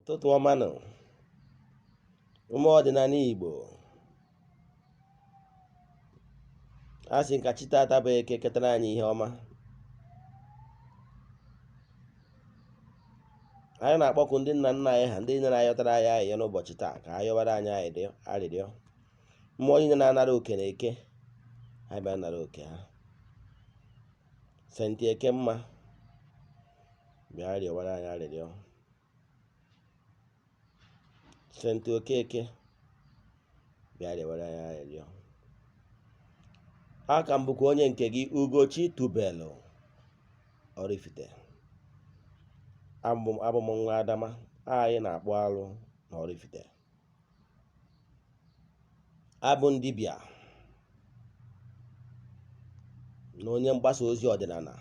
Ụtụtụ ọma nụ, ụmụ ọdịnala Igbo. A sị nka chita ataba eke ketara anyị ihe ọma. Anyị na-akpọku ndị nna nna anyị ha ndị nyere anyị ọtara anyị ahịhịa n'ụbọchị taa ka anyị yọbara anyị arịrịọ. Mmụọ niile na-anara oke na eke, anyị bịa nara oke ha. Senti eke mma, bịa rịọwara anyị arịrịọ. Senti okeke, bịa rịọwara anyị arịrịọ. Aka m bụkwa onye nke gị, Ugochi tubelu Oraifite. Abụ m Nwa Adama, anyị na-akpụ alụ na Oraifite. Abụ ndị bịa na onye mgbasa ozi ọdịnala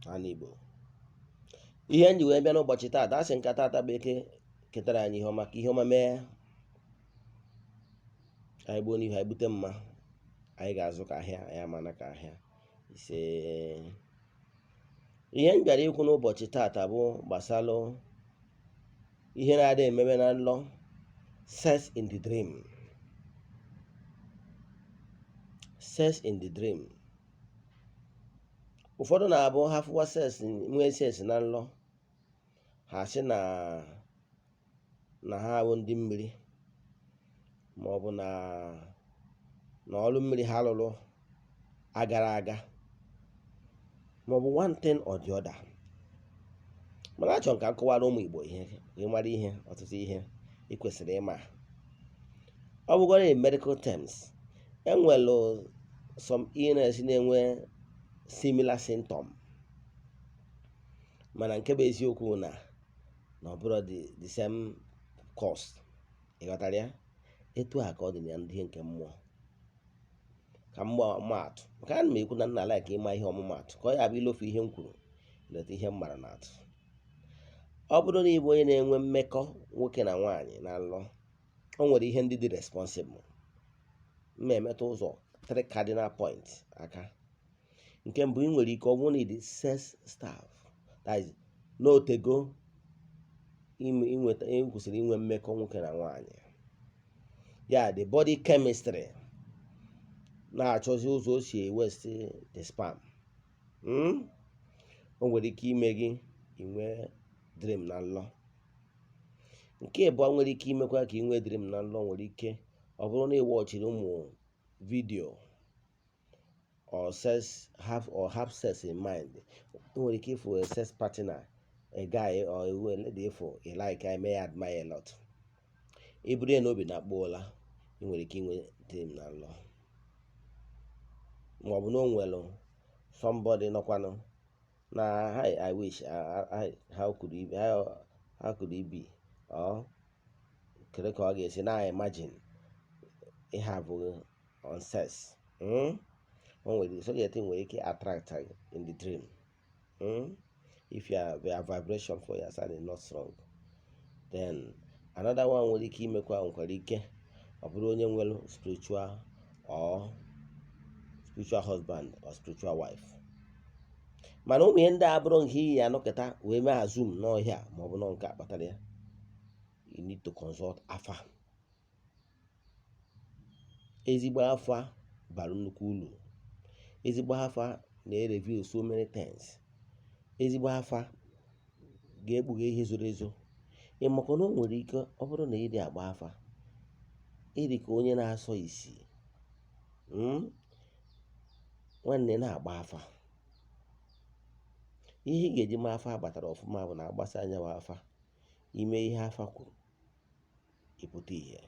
n'ala Igbo. Ihe nji wee bịa n'ụbọchị taa, dasị nkata ataba eke ketara anyị ihe ọma, ka ihe ọma mee. Anyị gbuo n'ihu, anyị bute mma, anyị ga-azụ ka ahịa, anyị amana ka ahịa ise. Ihe m bịara ikwu n'ụbọchị taata bụ gbasalụ ihe na-adị emebe na nlọ, sex in the dream. Sex in the dream. Ụfọdụ na-abụ ha fụwa nwee sex na nlọ, ha sị na ha bụ ndị mmiri, ma ọ bụ na ọrụ mmiri ha lụrụ agara aga, ma ọ bụ one thing or the other. Mana achọ ka nkọwara ụmụ Igbo ihe, ịmara ihe, ọtụtụ ihe ị kwesịrị ịma. Ọ bụgoro in medical terms, enwelu some illness na-enwe similar symptom, mana nke bụ eziokwu na ọ bụrụ the same cause. Ịghọtara ya? Etu a ka ọ dị na ndị nke mmụọ. Ka mmaatụ, nke a na m ekwu na nna ala ka ịma ihe ọmụmaatụ, ka ọ ya bụ ilofu ihe m kwuru, leta ihe m mara n'atụ. Ọ bụrụ na ịbụ onye na-enwe mmekọ nwoke na nwaanyị na nlọ, o nwere ihe ndị dị responsible. M emetụ ụzọ 3 cardinal points aka. Nke mbụ, ị nwere ike ọ bụrụ na ịdị sex starve, that is, n'otego kwụsịrị inwe mmekọ nwoke na nwaanyị. Ya, the body chemistry na-achọzi ụzọ o si ewest the sperm. O nwere ike ime gị inwe dream na nlọ. Nke abụọ nwere ike imekwa ka inwe dream na nlọ, nwere ike ọ bụrụ na ịwọchiri ụmụ vidio or have sex in mind. O nwere ike ịfụ a sex partner, a guy or a lady, ịfụ like I may admire a lot. Iburu ya n'obi na akpọọla, ị nwere ike inwe dream na nlọ. Ma ọ bụ na o nwere somebody nọkwanụ na I wish how could it be, or kere ka ọ ga-esi na imagine ihe abụghị on sex. O nwere so yet nwere ike attract in the dream. If your vibration for your side is not strong, then another one nwere ike imekwa, nwekwara ike ọ bụrụ onye nwere spiritual husband or spiritual wife. Mana ụmụ ihe ndị a bụrụ nke iyi anọkọta wee mee azum n'ọhịa, ma ọ bụ nọ nke akpatara ya. You need to consult afa. Ezigbo afa bara nnukwu uru. Ezigbo afa na-reveal so many things. Ezigbo afa ga-ekpughe ihe zoro ezo. Ịmakwa na o nwere ike ọ bụrụ na ị dị agba afa, ị dị ka onye na-asọ isi. Nwanne na-agba afa. Ihe ị ga-eji ma afa agbatara ọfụma bụ na agbasa anya wa afa, ime ihe afa kwuru, ịpụta ihe,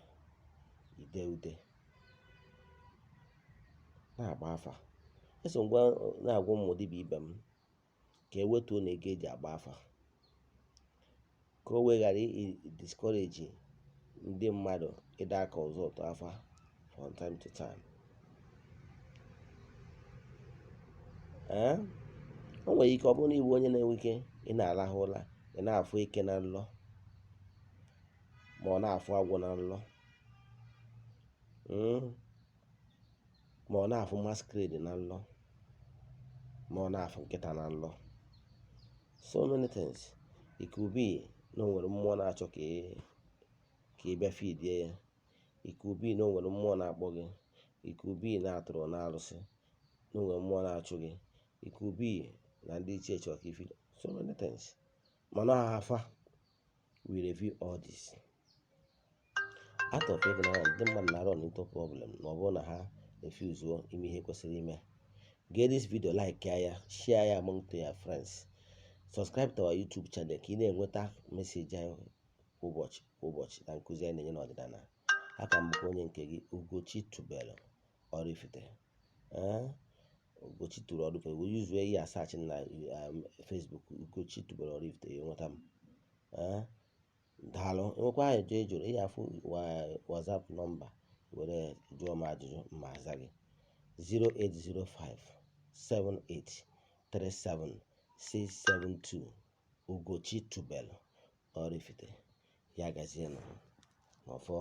ide ude, na-agba afa. Eso ngwa na-agwa ụmụ dibịa ibe m ka ewetuo na ego eji agba afa, ka o wee ghara discourage ndị mmadụ ịda aka ụzọ ụtọ afa from time to time. O nwere ike ọ bụrụ na ịbụ onye na-enwe ike ị na-arahụ ụra, ị na-afụ eke na nlọ, ma ọ na-afụ agwọ na nlọ, ma ọ na-afụ masquerade na nlọ, ma ọ na-afụ nkịta na nlọ. So many things. It could be na o nwere mmụọ na-achọ ka ị bịa fidie ya. It could be na o nwere mmụọ na-akpọ gị. It could be na atụrụ na arụsị, na o nwere mmụọ na-achụ gị. It could be na ndị ichie chọrọ ka ifi so many things. Mana afa we review all this. Out of ignorance, ndị mmadụ na-run into problem na ọ bụrụ na ha refuzuo ime ihe kwesịrị ime. Get this video, like ya, share ya among your friends. Subscribe to our YouTube channel ka ị na-enweta meseji anyị ụbọchị na nkụzi anyị na-enye n'ọdịnala. Aka m bụkwa onye nke gị, Ugochi tubelu Oraifite. Ugochi tubelu Oraifite. We use ya search na Facebook Ugochi tubelu Oraifite, ya nweta m. Daalụ. Enwekwa ajụjụ ị jụrụ, ị afụ WhatsApp nọmba were jụọ m ajụjụ ma aza gị. 08057837672 Ugochi tubelu Oraifite. Ya gazienụ n'ọfọ.